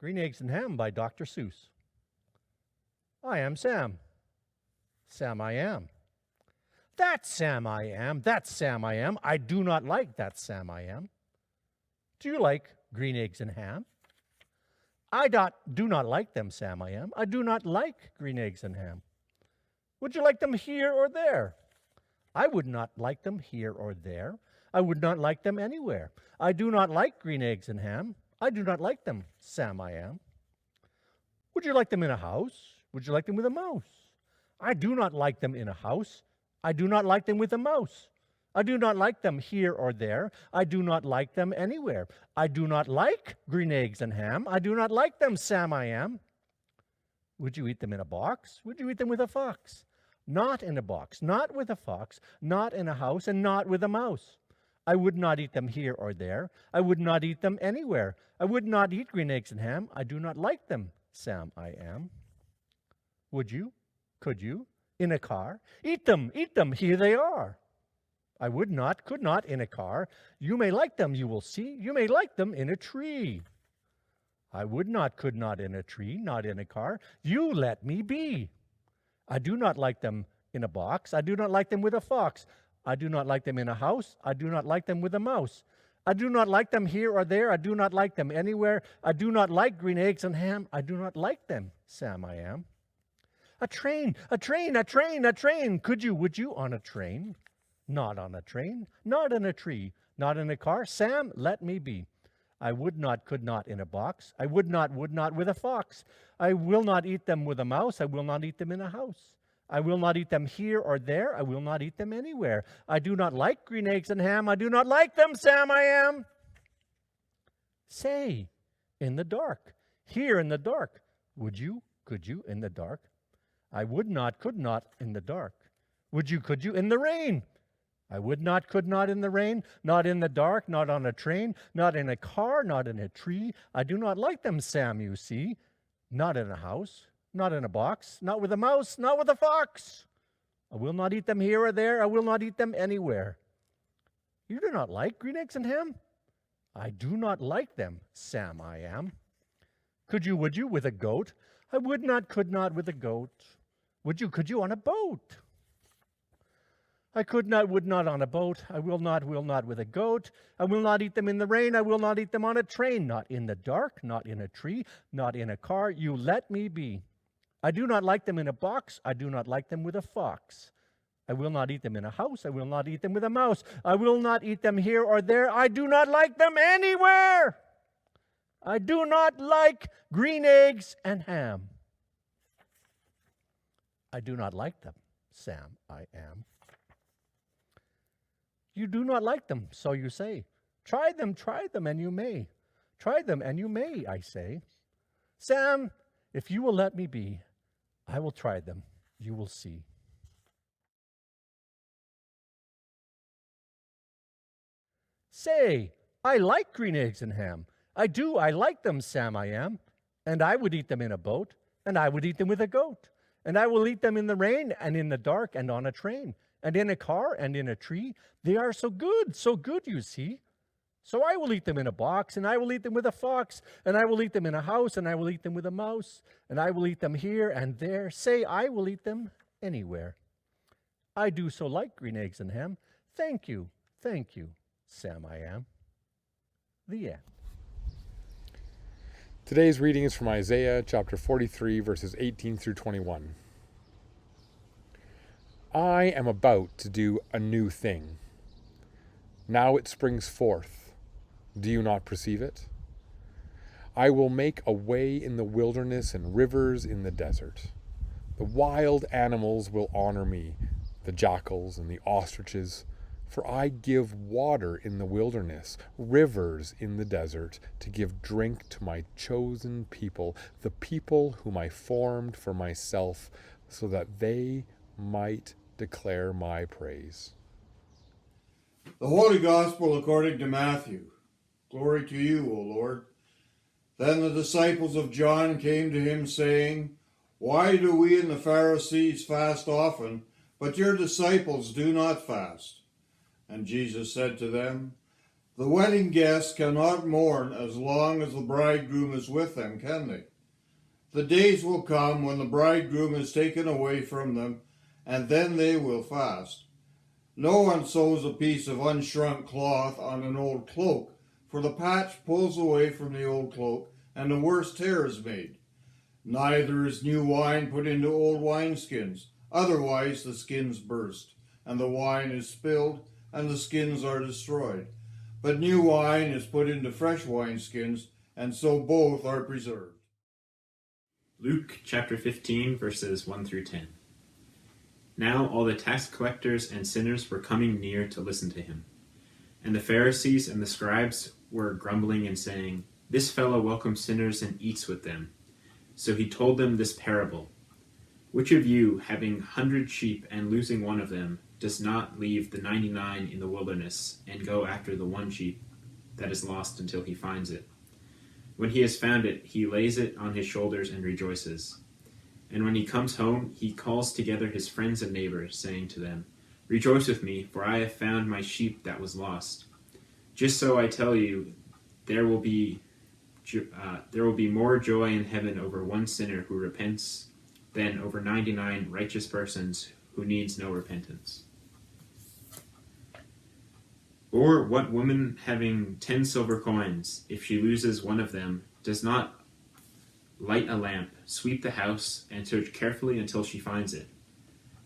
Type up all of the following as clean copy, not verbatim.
Green Eggs and Ham by Dr. Seuss. I am Sam. Sam I am. That Sam I am. That Sam I am. I do not like that Sam I am. Do you like green eggs and ham? I do not like them, Sam I am. I do not like green eggs and ham. Would you like them here or there? I would not like them here or there. I would not like them anywhere. I do not like green eggs and ham. I do not like them, Sam I am. Would you like them in a house? Would you like them with a mouse? I do not like them in a house. I do not like them with a mouse. I do not like them here or there. I do not like them anywhere. I do not like green eggs and ham. I do not like them, Sam I am. Would you eat them in a box? Would you eat them with a fox? Not in a box, not with a fox, not in a house, and not with a mouse. I would not eat them here or there. I would not eat them anywhere. I would not eat green eggs and ham. I do not like them, Sam I am. Would you? Could you? In a car? Eat them, here they are. I would not, could not in a car. You may like them, you will see. You may like them in a tree. I would not, could not in a tree, not in a car. You let me be. I do not like them in a box. I do not like them with a fox. I do not like them in a house. I do not like them with a mouse. I do not like them here or there. I do not like them anywhere. I do not like green eggs and ham. I do not like them, Sam I am. A train, a train, a train, a train. Could you, would you on a train? Not on a train, not in a tree, not in a car. Sam, let me be. I would not, could not in a box. I would not with a fox. I will not eat them with a mouse. I will not eat them in a house. I will not eat them here or there. I will not eat them anywhere. I do not like green eggs and ham. I do not like them, Sam I am. Say, in the dark, here in the dark. Would you, could you in the dark? I would not, could not in the dark. Would you, could you in the rain? I would not, could not in the rain, not in the dark, not on a train, not in a car, not in a tree. I do not like them, Sam, you see. Not in a house, not in a box, not with a mouse, not with a fox. I will not eat them here or there. I will not eat them anywhere. You do not like green eggs and ham? I do not like them, Sam I am. Could you, would you, with a goat? I would not, could not with a goat. Would you, could you on a boat? I could not, would not on a boat. I will not with a goat. I will not eat them in the rain. I will not eat them on a train. Not in the dark, not in a tree, not in a car. You let me be. I do not like them in a box. I do not like them with a fox. I will not eat them in a house. I will not eat them with a mouse. I will not eat them here or there. I do not like them anywhere. I do not like green eggs and ham. I do not like them, Sam I am. You do not like them, so you say. Try them, and you may. Try them, and you may, I say. Sam, if you will let me be, I will try them. You will see. Say, I like green eggs and ham. I do, I like them, Sam I am. And I would eat them in a boat, and I would eat them with a goat. And I will eat them in the rain, and in the dark, and on a train. And in a car and in a tree. They are so good, you see. So I will eat them in a box, and I will eat them with a fox, and I will eat them in a house, and I will eat them with a mouse, and I will eat them here and there. Say, I will eat them anywhere. I do so like green eggs and ham. Thank you, Sam I am. The end. Today's reading is from Isaiah chapter 43, verses 18 through 21. I am about to do a new thing. Now it springs forth. Do you not perceive it? I will make a way in the wilderness and rivers in the desert. The wild animals will honor me, the jackals and the ostriches, for I give water in the wilderness, rivers in the desert, to give drink to my chosen people, the people whom I formed for myself, so that they might declare my praise. The Holy Gospel according to Matthew. Glory to you, O Lord. Then the disciples of John came to him, saying, Why do we and the Pharisees fast often, but your disciples do not fast? And Jesus said to them, The wedding guests cannot mourn as long as the bridegroom is with them, can they? The days will come when the bridegroom is taken away from them, and then they will fast. No one sews a piece of unshrunk cloth on an old cloak, for the patch pulls away from the old cloak, and a worse tear is made. Neither is new wine put into old wineskins, otherwise the skins burst, and the wine is spilled, and the skins are destroyed. But new wine is put into fresh wineskins, and so both are preserved. Luke chapter 15, verses 1 through 10. Now all the tax collectors and sinners were coming near to listen to him. And the Pharisees and the scribes were grumbling and saying, "This fellow welcomes sinners and eats with them." So he told them this parable. Which of you, having 100 sheep and losing one of them, does not leave the 99 in the wilderness and go after the one sheep that is lost until he finds it? When he has found it, he lays it on his shoulders and rejoices. And when he comes home, he calls together his friends and neighbors, saying to them, "Rejoice with me, for I have found my sheep that was lost." Just so I tell you, there will be more joy in heaven over one sinner who repents than over 99 righteous persons who needs no repentance. Or what woman having 10 silver coins, if she loses one of them, does not light a lamp, sweep the house, and search carefully until she finds it?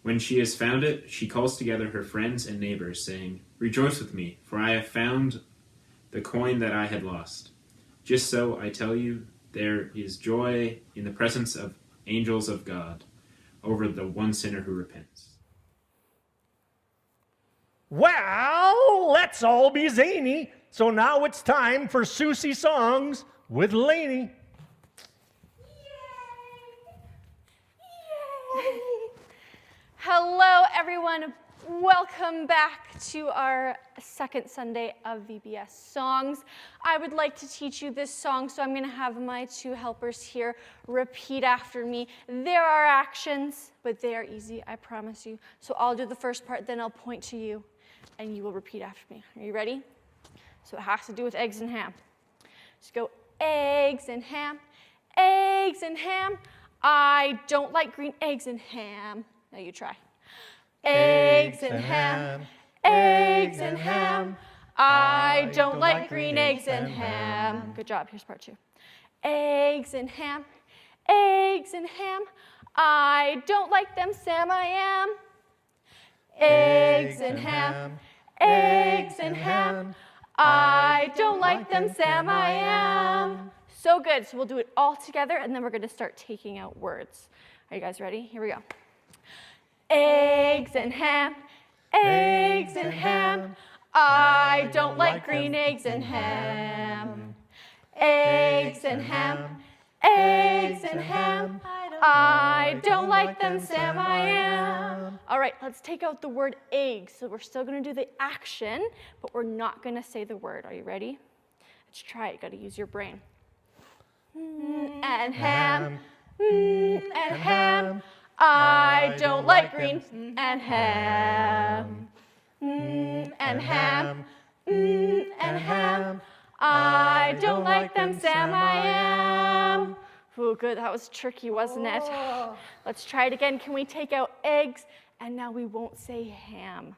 When she has found it, she calls together her friends and neighbors, saying, "Rejoice with me, for I have found the coin that I had lost." Just so, I tell you, there is joy in the presence of angels of God over the one sinner who repents. Well, let's all be zany. So now it's time for Susie Songs with Lainey. Yay! Hello, everyone. Welcome back to our second Sunday of VBS Songs. I would like to teach you this song, so I'm going to have my two helpers here repeat after me. There are actions, but they are easy, I promise you. So I'll do the first part, then I'll point to you, and you will repeat after me. Are you ready? So it has to do with eggs and ham. Just go, eggs and ham, eggs and ham. I don't like green eggs and ham. Now you try. Eggs and ham, eggs and ham. I don't like green eggs and ham. Good job. Here's part two. Eggs and ham, eggs and ham. I don't like them, Sam, I am. Eggs and ham, eggs and ham. I don't like them, Sam, I am. So good. So we'll do it all together, and then we're going to start taking out words. Are you guys ready? Here we go. Eggs and ham, eggs and ham. I don't like green eggs and ham. Eggs and ham, eggs and ham. I don't like them, Sam, I am. All right, let's take out the word eggs. So we're still going to do the action, but we're not going to say the word. Are you ready? Let's try it. Got to use your brain. And ham, and ham. I don't like green and ham. And ham, and ham. I don't like them, Sam, I am. Ooh, good. That was tricky, wasn't it? Let's try it again. Can we take out eggs? And now we won't say ham.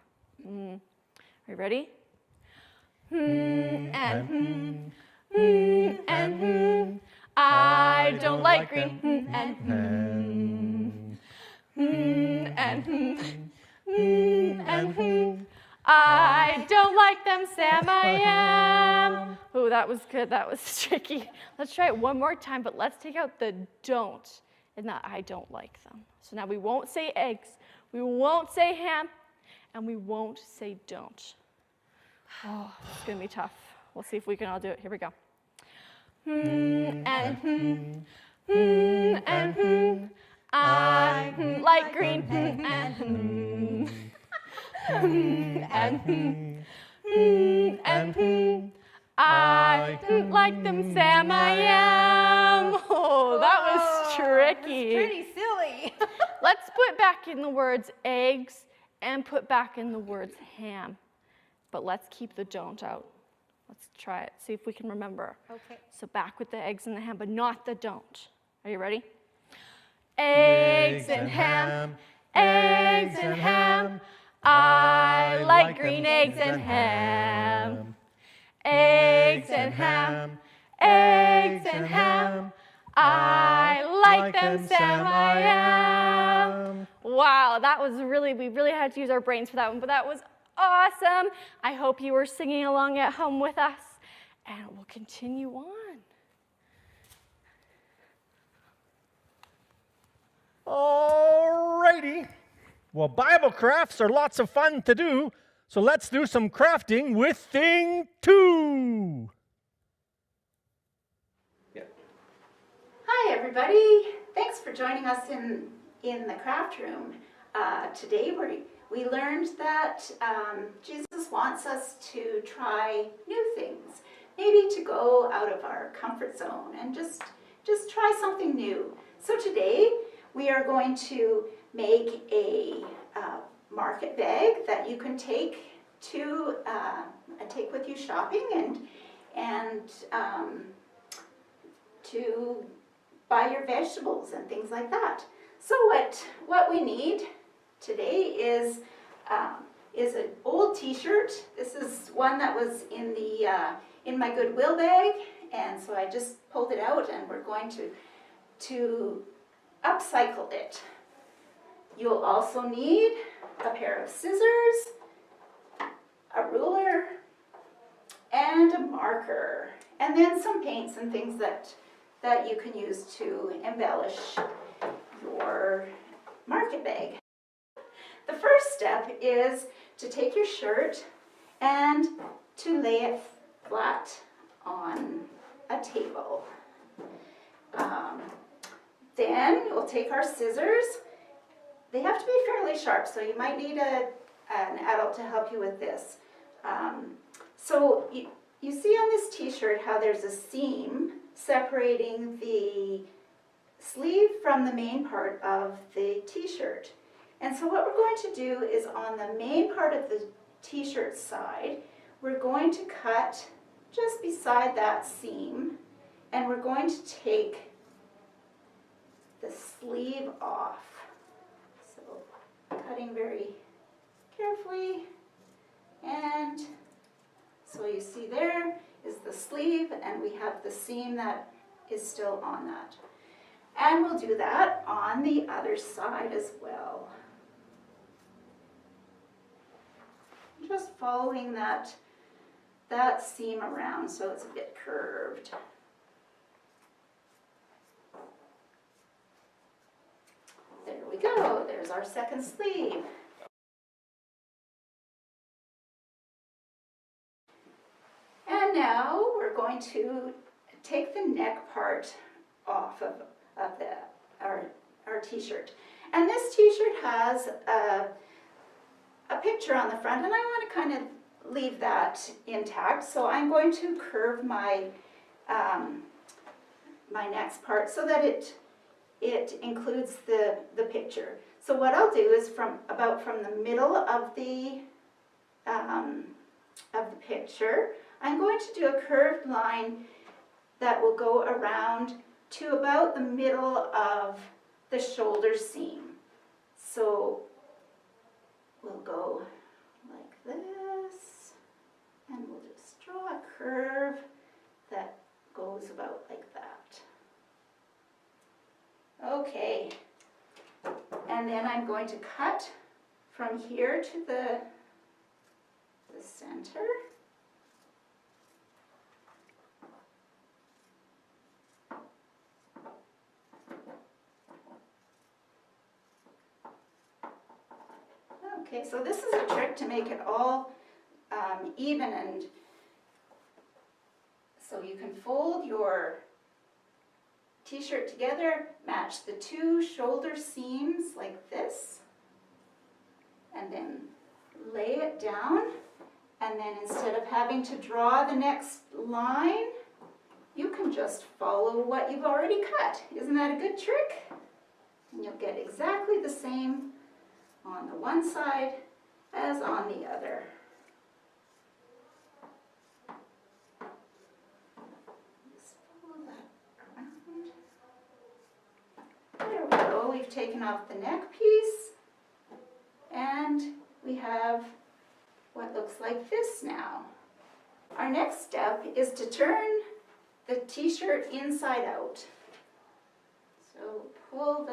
Are you ready? And I don't like green and I don't like them, Sam, I am. Oh, that was good. That was tricky. Let's try it one more time, but let's take out the don't and the I don't like them. So now we won't say eggs, we won't say ham, and we won't say don't. Oh, it's going to be tough. We'll see if we can all do it. Here we go. I like green I like them, Sam, I am. Oh, that was tricky. That's pretty silly. Let's put back in the words eggs and put back in the words ham. But let's keep the don't out. Let's try it, see if we can remember. Okay. So back with the eggs and the ham, but not the don't. Are you ready? Eggs and ham, eggs and ham. I like green eggs and ham. Eggs and ham, eggs and ham. I like them, Sam, I am. Wow, that was we really had to use our brains for that one, but that was awesome. I hope you were singing along at home with us, and we'll continue on. Alrighty. Well, Bible crafts are lots of fun to do, so let's do some crafting with thing 2. Hi, everybody. Thanks for joining us in the craft room. Today we learned that Jesus wants us to try new things, maybe to go out of our comfort zone and just try something new. So today we are going to make a market bag that you can take with you shopping and to buy your vegetables and things like that. So what we need today is an old T-shirt. This is one that was in my Goodwill bag, and so I just pulled it out, and we're going to upcycle it. You'll also need a pair of scissors, a ruler, and a marker, and then some paints and things that you can use to embellish your market bag. The first step is to take your shirt and to lay it flat on a table. Then we'll take our scissors. They have to be fairly sharp, so you might need an adult to help you with this. So you see on this T-shirt how there's a seam separating the sleeve from the main part of the T-shirt. And so what we're going to do is on the main part of the T-shirt side, we're going to cut just beside that seam, and we're going to take the sleeve off. So cutting very carefully, and so you see there is the sleeve, and we have the seam that is still on that. And we'll do that on the other side as well. Just following that seam around so it's a bit curved. There we go, there's our second sleeve. And now we're going to take the neck part off of our T-shirt. And this T-shirt has a picture on the front, and I want to kind of leave that intact. So I'm going to curve my my next part so that it includes the picture. So what I'll do is from the middle of the picture, I'm going to do a curved line that will go around to about the middle of the shoulder seam. So we'll go like this, and we'll just draw a curve that goes about like that. Okay, and then I'm going to cut from here to the center. Okay, so this is a trick to make it all even, and so you can fold your T-shirt together, match the two shoulder seams like this, and then lay it down, and then instead of having to draw the next line, you can just follow what you've already cut. Isn't that a good trick? And you'll get exactly the same on the one side as on the other. we've taken off the neck piece, and we have what looks like this now. Our next step is to turn the t-shirt inside out. So pull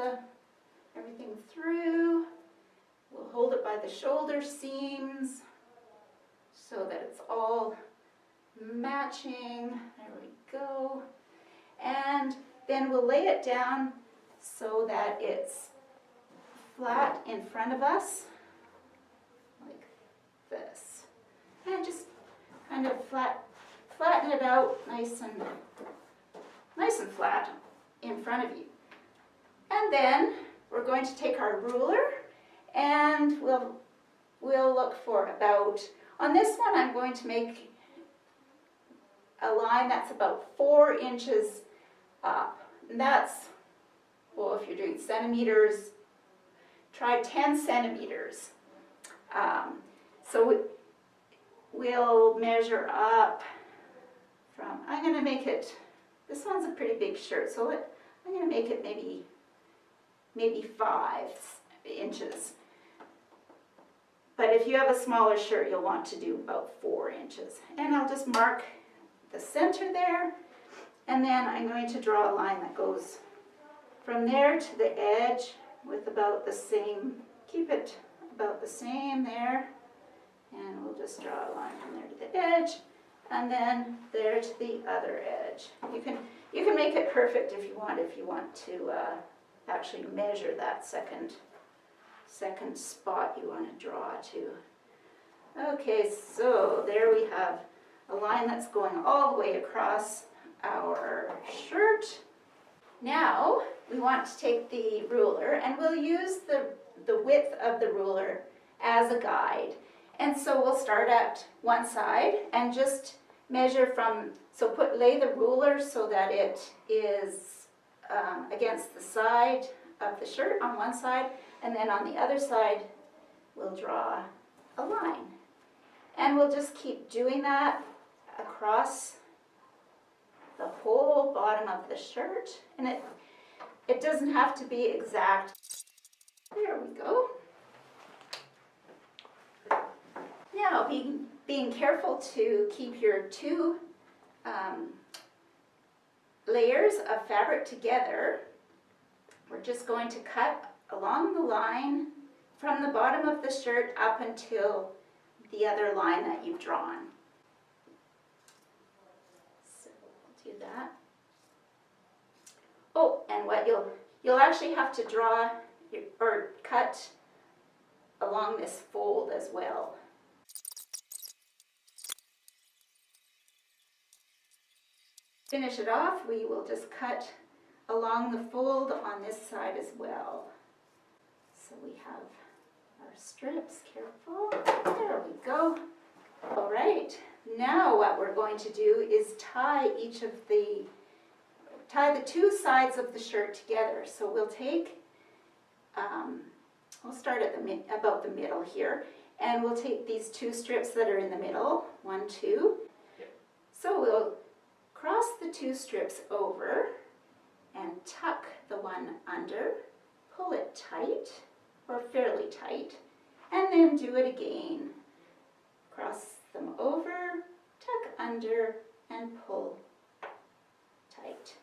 everything through. We'll hold it by the shoulder seams so that it's all matching. There we go. And then we'll lay it down so that it's flat in front of us, like this. And just kind of flatten it out nice and flat in front of you. And then we're going to take our ruler and we'll look for about, on this one I'm going to make a line that's about 4 inches up. And that's, well, if you're doing centimeters, try 10 centimeters. So we'll measure up from, I'm going to make it, this one's a pretty big shirt, so I'm going to make it maybe 5 inches. But if you have a smaller shirt, you'll want to do about 4 inches. And I'll just mark the center there, and then I'm going to draw a line that goes from there to the edge with about the same, keep it about the same there, and we'll just draw a line from there to the edge, and then there to the other edge. You can make it perfect if you want to actually measure that second spot you want to draw to. Okay, so there we have a line that's going all the way across our shirt. Now we want to take the ruler and we'll use the width of the ruler as a guide. And so we'll start at one side and just measure from, so lay the ruler so that it is against the side of the shirt on one side, and then on the other side we'll draw a line. And we'll just keep doing that across the whole bottom of the shirt, and it doesn't have to be exact. There we go. Now, being careful to keep your 2 layers of fabric together, we're just going to cut along the line from the bottom of the shirt up until the other line that you've drawn. So we'll do that. Oh, and what you'll actually have to draw or cut along this fold as well. Finish it off, we will just cut along the fold on this side as well. So we have our strips, careful, there we go. All right, now what we're going to do is tie the 2 sides of the shirt together. So we'll take, we'll start at about the middle here, and we'll take these 2 strips that are in the middle, 1, 2. So we'll cross the 2 strips over and tuck the one under, pull it tight, or fairly tight, and then do it again. Cross them over, tuck under, and pull tight.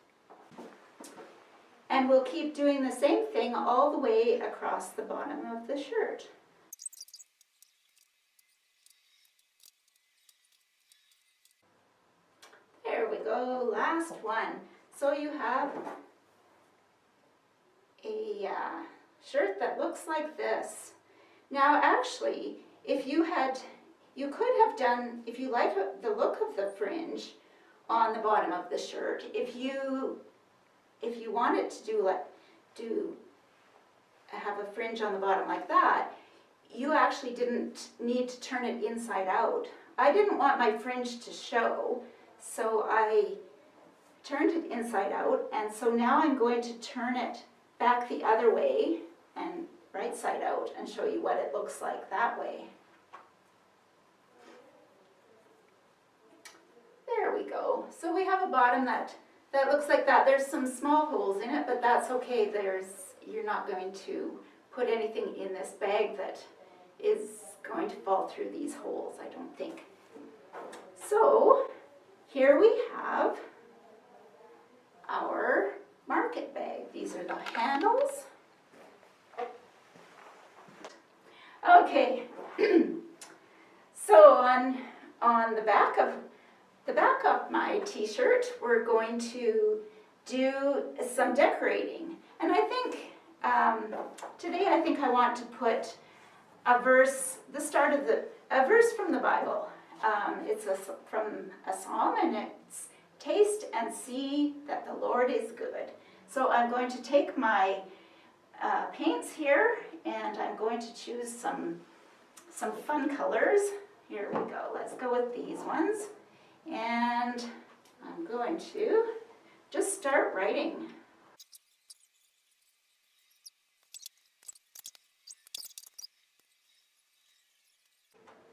And we'll keep doing the same thing all the way across the bottom of the shirt. There we go, last one. So you have a shirt that looks like this. Now actually, if you could have done, if you like the look of the fringe on the bottom of the shirt, if you wanted to have a fringe on the bottom like that, you actually didn't need to turn it inside out. I didn't want my fringe to show, so I turned it inside out, and so now I'm going to turn it back the other way and right side out and show you what it looks like that way. There we go. So we have a bottom that looks like that. There's some small holes in it, but that's okay. you're not going to put anything in this bag that is going to fall through these holes, I don't think. So here we have our market bag. These are the handles. Okay, so on the back of my t-shirt, we're going to do some decorating. And I think today I want to put a verse, a verse from the Bible. It's from a psalm, and it's taste and see that the Lord is good. So I'm going to take my paints here, and I'm going to choose some fun colors. Here we go. Let's go with these ones. And I'm going to just start writing.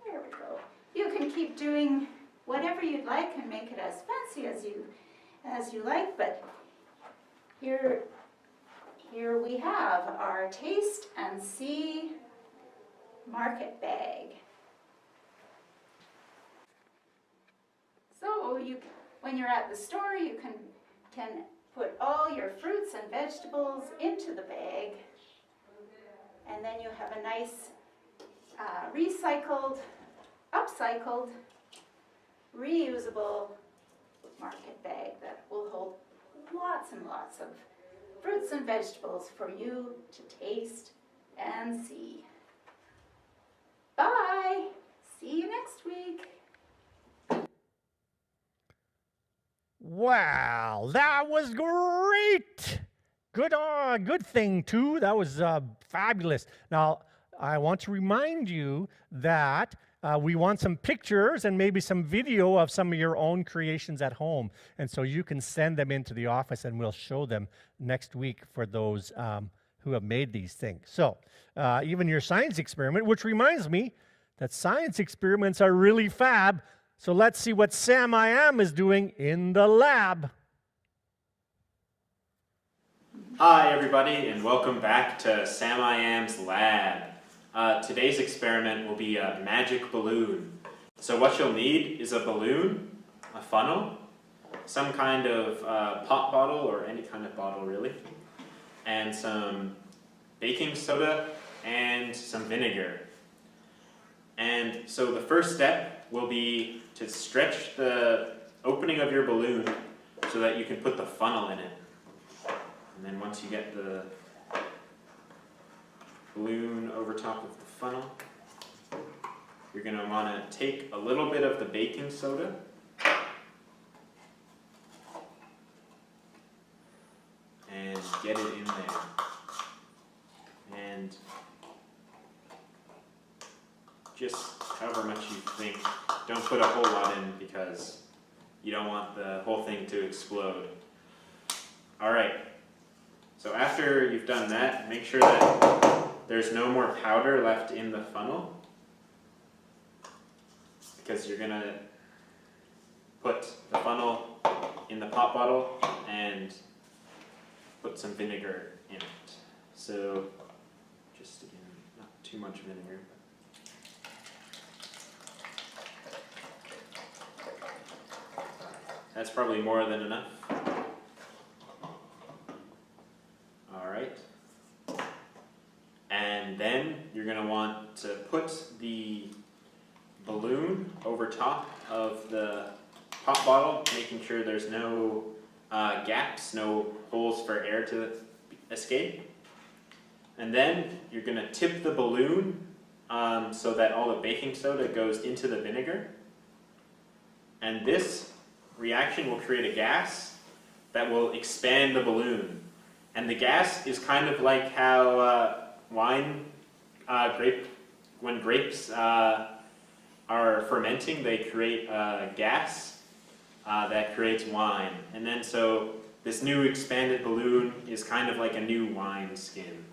There we go. You can keep doing whatever you'd like and make it as fancy as you like, but here we have our taste and see market bag. So when you're at the store, you can put all your fruits and vegetables into the bag, and then you have a nice recycled, upcycled, reusable market bag that will hold lots and lots of fruits and vegetables for you to taste and see. Bye! See you next week. Wow, that was great. Good thing too. That was fabulous. Now, I want to remind you that we want some pictures and maybe some video of some of your own creations at home. And so you can send them into the office and we'll show them next week for those who have made these things. So even your science experiment, which reminds me that science experiments are really fab. So let's see what Sam I Am is doing in the lab. Hi everybody, and welcome back to Sam I Am's lab. Today's experiment will be a magic balloon. So what you'll need is a balloon, a funnel, some kind of pop bottle, or any kind of bottle really, and some baking soda and some vinegar. And so the first step will be to stretch the opening of your balloon so that you can put the funnel in it. And then once you get the balloon over top of the funnel, you're going to want to take a little bit of the baking soda and get it in there. And just however much you think. Don't put a whole lot in because you don't want the whole thing to explode. Alright, so after you've done that, make sure that there's no more powder left in the funnel, because you're going to put the funnel in the pop bottle and put some vinegar in it. So just again, not too much vinegar. That's probably more than enough. Alright. And then you're going to want to put the balloon over top of the pop bottle, making sure there's no gaps, no holes for air to escape. And then you're going to tip the balloon so that all the baking soda goes into the vinegar. And this reaction will create a gas that will expand the balloon. And the gas is kind of like how when grapes are fermenting, they create gas that creates wine. And then so this new expanded balloon is kind of like a new wine skin.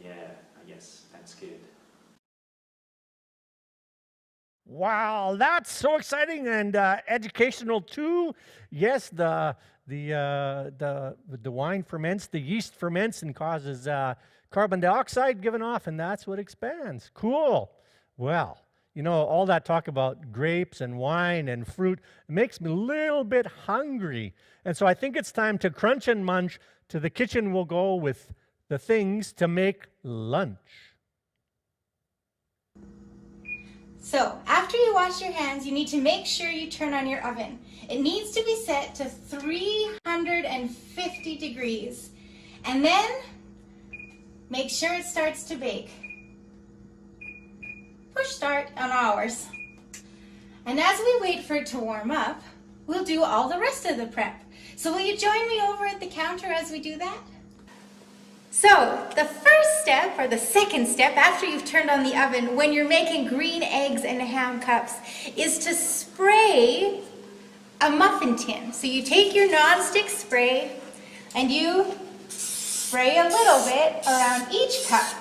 Yeah, I guess that's good. Wow, that's so exciting and educational too. Yes, the wine ferments, the yeast ferments and causes carbon dioxide given off, and that's what expands. Cool. Well, you know, all that talk about grapes and wine and fruit makes me a little bit hungry. And so I think it's time to crunch and munch. To the kitchen we'll go with the things to make lunch. So, after you wash your hands, you need to make sure you turn on your oven. It needs to be set to 350 degrees. And then, make sure it starts to bake. Push start on ours. And as we wait for it to warm up, we'll do all the rest of the prep. So will you join me over at the counter as we do that? So, the first step, or the second step, after you've turned on the oven, when you're making green eggs and ham cups, is to spray a muffin tin. So you take your nonstick spray, and you spray a little bit around each cup.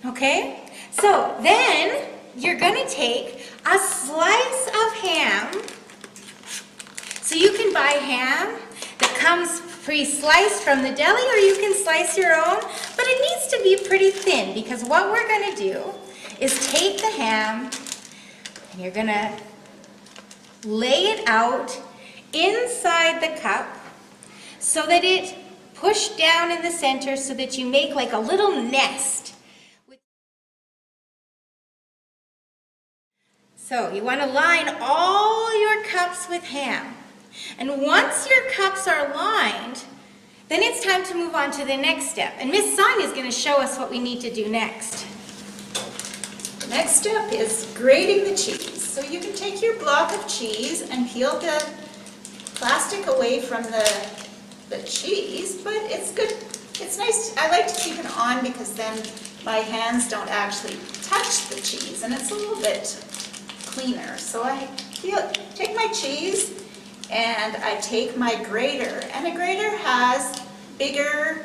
Okay? So, then, you're going to take a slice of ham. So you can buy ham that comes pre-sliced from the deli, or you can slice your own, but it needs to be pretty thin, because what we're going to do is take the ham and you're going to lay it out inside the cup so that it pushed down in the center, so that you make like a little nest. So you want to line all your cups with ham. And once your cups are lined, then it's time to move on to the next step. And Miss Sonia is going to show us what we need to do next. The next step is grating the cheese. So you can take your block of cheese and peel the plastic away from the cheese, but it's good. It's nice. I like to keep it on because then my hands don't actually touch the cheese, and it's a little bit cleaner. So I take my cheese and I take my grater, and a grater has bigger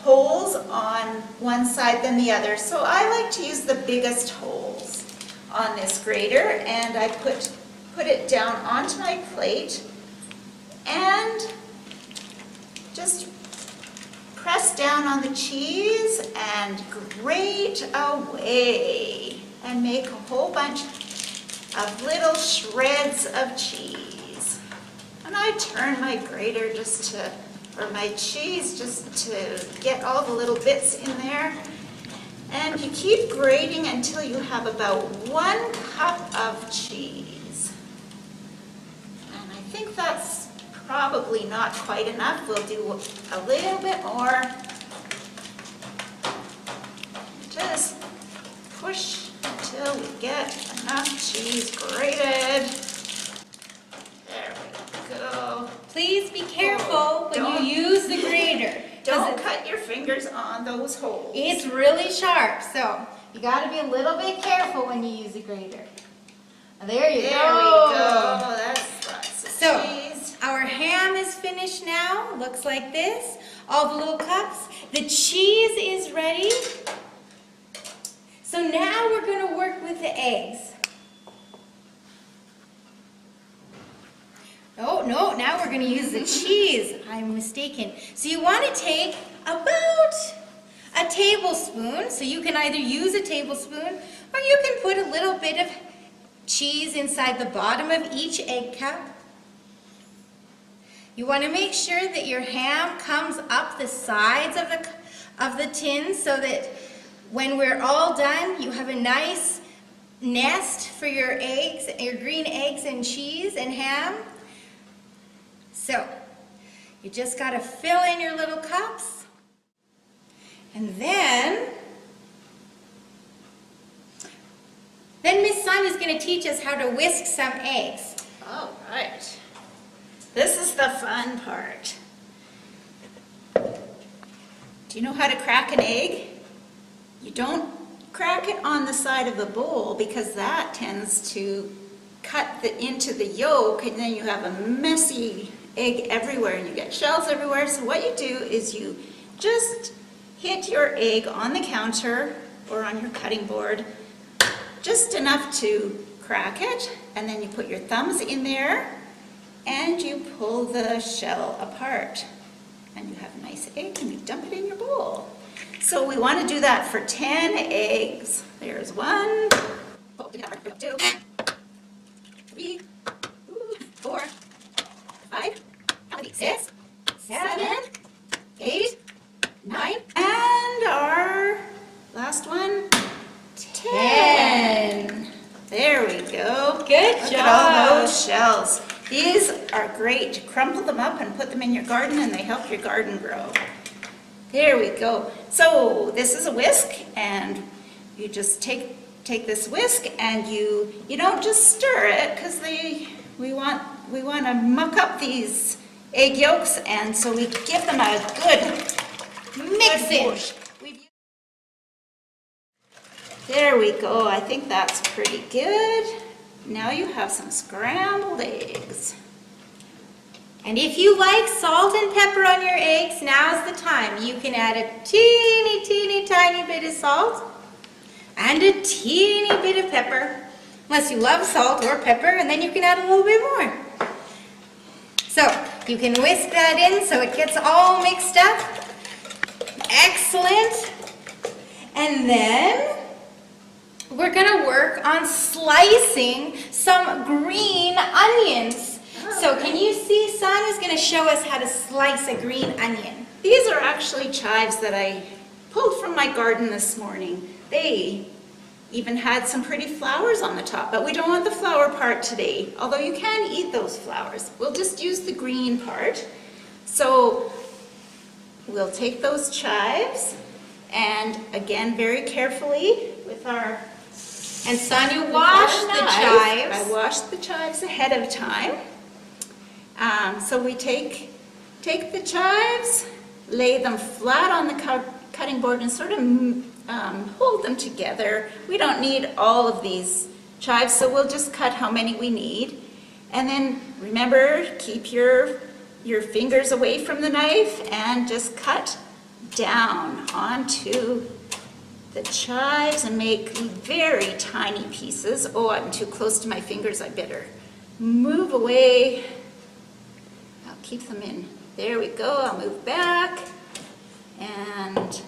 holes on one side than the other, so I like to use the biggest holes on this grater, and I put it down onto my plate and just press down on the cheese and grate away and make a whole bunch of little shreds of cheese. And I turn my grater or my cheese just to get all the little bits in there. And you keep grating until you have about 1 cup of cheese. And I think that's probably not quite enough. We'll do a little bit more. Just push until we get enough cheese grated. There we go. Please be careful when you use the grater. Don't cut your fingers on those holes. It's really sharp, so you got to be a little bit careful when you use a grater. There you go. There we go. That's lots of cheese. Our ham is finished now. Looks like this. All the little cups. The cheese is ready. So now we're going to work with the eggs. Oh, no, now we're going to use the cheese. I'm mistaken. So you want to take about a tablespoon. So you can either use a tablespoon, or you can put a little bit of cheese inside the bottom of each egg cup. You want to make sure that your ham comes up the sides of the tin, so that when we're all done, you have a nice nest for your eggs, your green eggs and cheese and ham. So, you just got to fill in your little cups. And then Miss Sonia's going to teach us how to whisk some eggs. All right. This is the fun part. Do you know how to crack an egg? You don't crack it on the side of the bowl, because that tends to cut into the yolk, and then you have a messy egg everywhere and you get shells everywhere. So what you do is you just hit your egg on the counter or on your cutting board, just enough to crack it, and then you put your thumbs in there and you pull the shell apart. And you have a nice egg and you dump it in your bowl. So we want to do that for 10 eggs. There's 1, 2, 3, 4, 5, 6, 7, 8, 9, and our last one, 10. There we go. Good Look job. at all those shells. These are great to crumple them up and put them in your garden, and they help your garden grow. There we go. So this is a whisk, and you just take this whisk and you don't just stir it, because we want to muck up these egg yolks, and so we give them a good Mix it. push. There we go. I think that's pretty good. Now you have some scrambled eggs. And if you like salt and pepper on your eggs, now's the time. You can add a teeny, teeny, tiny bit of salt and a teeny bit of pepper. Unless you love salt or pepper, and then you can add a little bit more. So you can whisk that in so it gets all mixed up. Excellent. And then we're gonna work on slicing some green onions. So can you see, Son is gonna show us how to slice a green onion. These are actually chives that I pulled from my garden this morning. They even had some pretty flowers on the top, but we don't want the flower part today, although you can eat those flowers. We'll just use the green part. So we'll take those chives, and again, very carefully with our And Sonia washed the chives. I washed the chives ahead of time. So we take the chives, lay them flat on the cutting board, and sort of hold them together. We don't need all of these chives, so we'll just cut how many we need. And then remember, keep your fingers away from the knife and just cut down onto the chives and make very tiny pieces. Oh, I'm too close to my fingers. I better move away. I'll keep them in. There we go. I'll move back and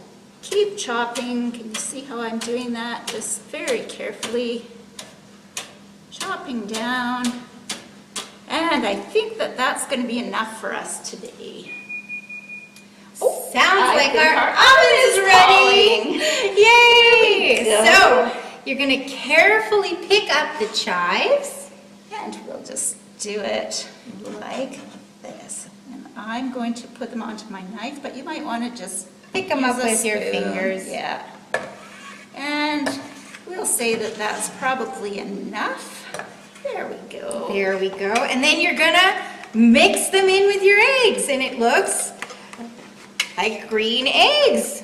keep chopping. Can you see how I'm doing that? Just very carefully chopping down. And I think that that's going to be enough for us today. Sounds like our oven is ready. Yay! So you're going to carefully pick up the chives. And we'll just do it like this. And I'm going to put them onto my knife, but you might want to just Pick them use up a with your spoon. fingers. Yeah. And we'll say that that's probably enough. There we go. There we go. And then you're going to mix them in with your eggs, and it looks like green eggs.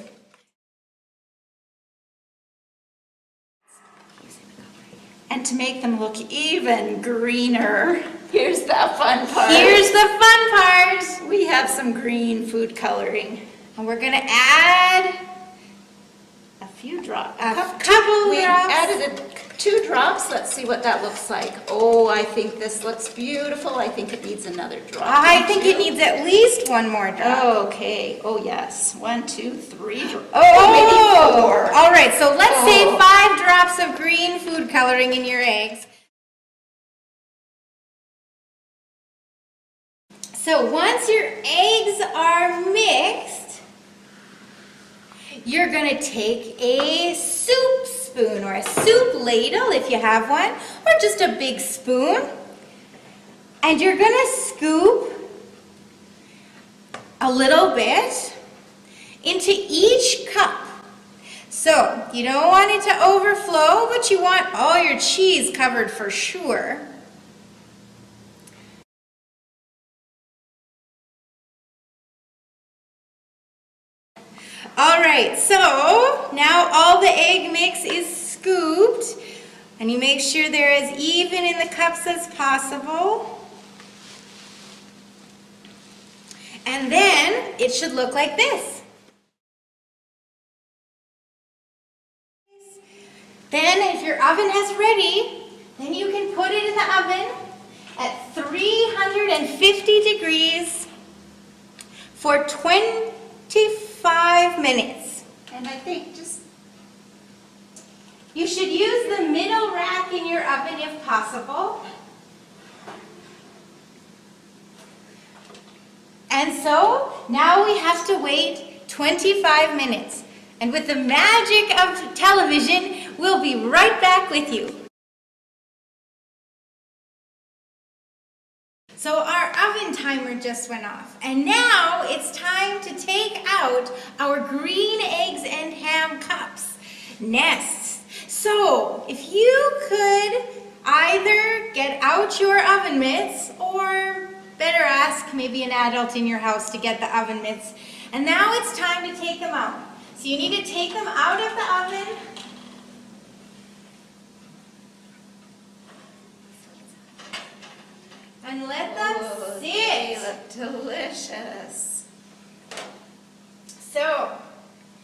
And to make them look even greener, here's the fun part. Here's the fun part. We have some green food coloring. And we're going to add A few drops. a couple We drops. added 2 drops. Let's see what that looks like. Oh, I think this looks beautiful. I think it needs another drop. I think it needs at least one more drop. Okay. Oh, yes. 1, 2, 3 drops. Oh, maybe 4. all right. So let's say Oh. 5 drops of green food coloring in your eggs. So once your eggs are mixed, you're going to take a soup spoon or a soup ladle if you have one, or just a big spoon, and you're going to scoop a little bit into each cup. So you don't want it to overflow, but you want all your cheese covered for sure. All right, so now all the egg mix is scooped, and you make sure they're as even in the cups as possible. And then it should look like this. 150 degrees for 25 minutes. And I think You should use the middle rack in your oven if possible. And so now we have to wait 25 minutes. And with the magic of television, we'll be right back with you. So our oven timer just went off. And now it's time to take out our green eggs and ham cups, nests. So if you could either get out your oven mitts or better ask maybe an adult in your house to get the oven mitts. And now it's time to take them out. So you need to take them out of the oven. And let them sit. They look delicious. So,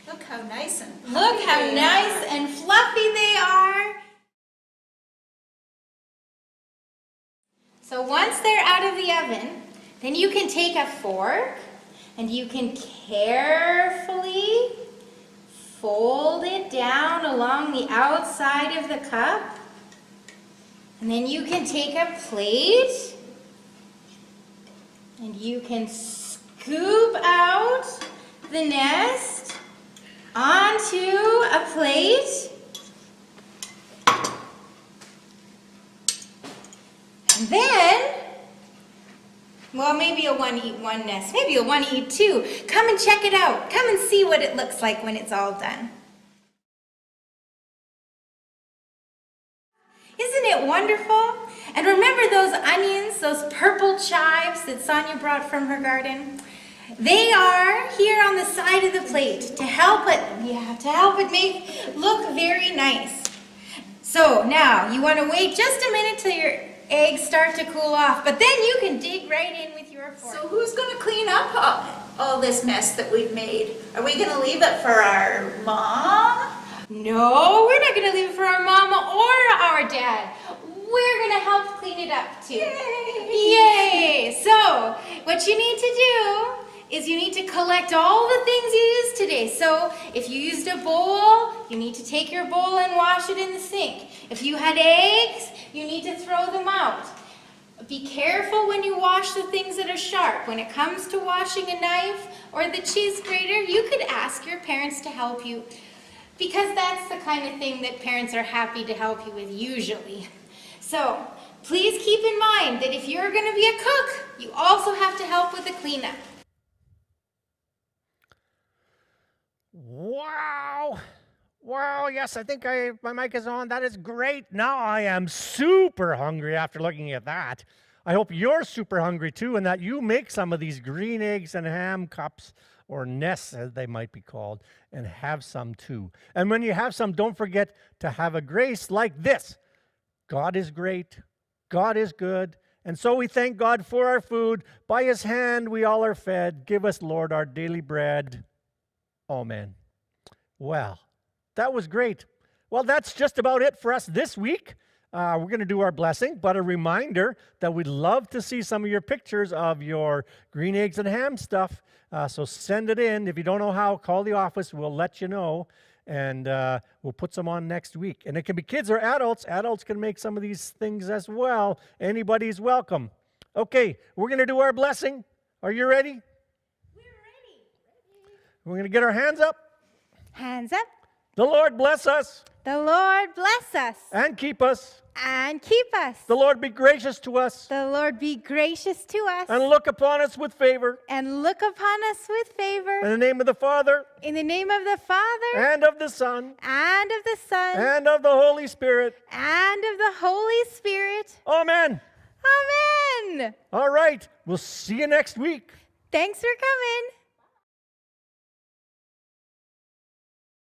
Look how nice and look how nice and fluffy they are. So once they're out of the oven, then you can take a fork and you can carefully fold it down along the outside of the cup. And then you can take a plate and you can scoop out the nest onto a plate. And then, well, maybe a one eat one nest, maybe a one eat two. Come and check it out. Come and see what it looks like when it's all done. Isn't it wonderful? And remember those onions, those purple chives that Sonia brought from her garden? They are here on the side of the plate to help it look very nice. So now you want to wait just a minute till your eggs start to cool off, but then you can dig right in with your fork. So who's going to clean up all this mess that we've made? Are we going to leave it for our mom? No, we're not going to leave it for our mama or our dad. We're going to help clean it up too. Yay! So what you need to do is you need to collect all the things you used today. So if you used a bowl, you need to take your bowl and wash it in the sink. If you had eggs, you need to throw them out. Be careful when you wash the things that are sharp. When it comes to washing a knife or the cheese grater, you could ask your parents to help you, because that's the kind of thing that parents are happy to help you with usually. So please keep in mind that if you're going to be a cook, you also have to help with the cleanup. Wow. Wow, yes, I think my mic is on. That is great. Now I am super hungry after looking at that. I hope you're super hungry too, and that you make some of these green eggs and ham cups, or nests as they might be called, and have some too. And when you have some, don't forget to have a grace like this. God is great. God is good. And so we thank God for our food. By his hand we all are fed. Give us, Lord, our daily bread. Amen. Well, that was great. Well, that's just about it for us this week. We're going to do our blessing, but a reminder that we'd love to see some of your pictures of your green eggs and ham stuff. So send it in. If you don't know how, call the office. We'll let you know, and we'll put some on next week. And it can be kids or adults. Adults can make some of these things as well. Anybody's welcome. Okay, we're going to do our blessing. Are you ready? We're ready. We're going to get our hands up. Hands up. The Lord bless us The Lord bless us and keep us. and keep us. The Lord be gracious to us The Lord be gracious to us and look upon us with favor. and look upon us with favor. In the name of the Father In the name of the Father and of the Son and of the Son and of the Holy Spirit. and of the Holy Spirit. Amen. Amen. All right. We'll see you next week. Thanks for coming.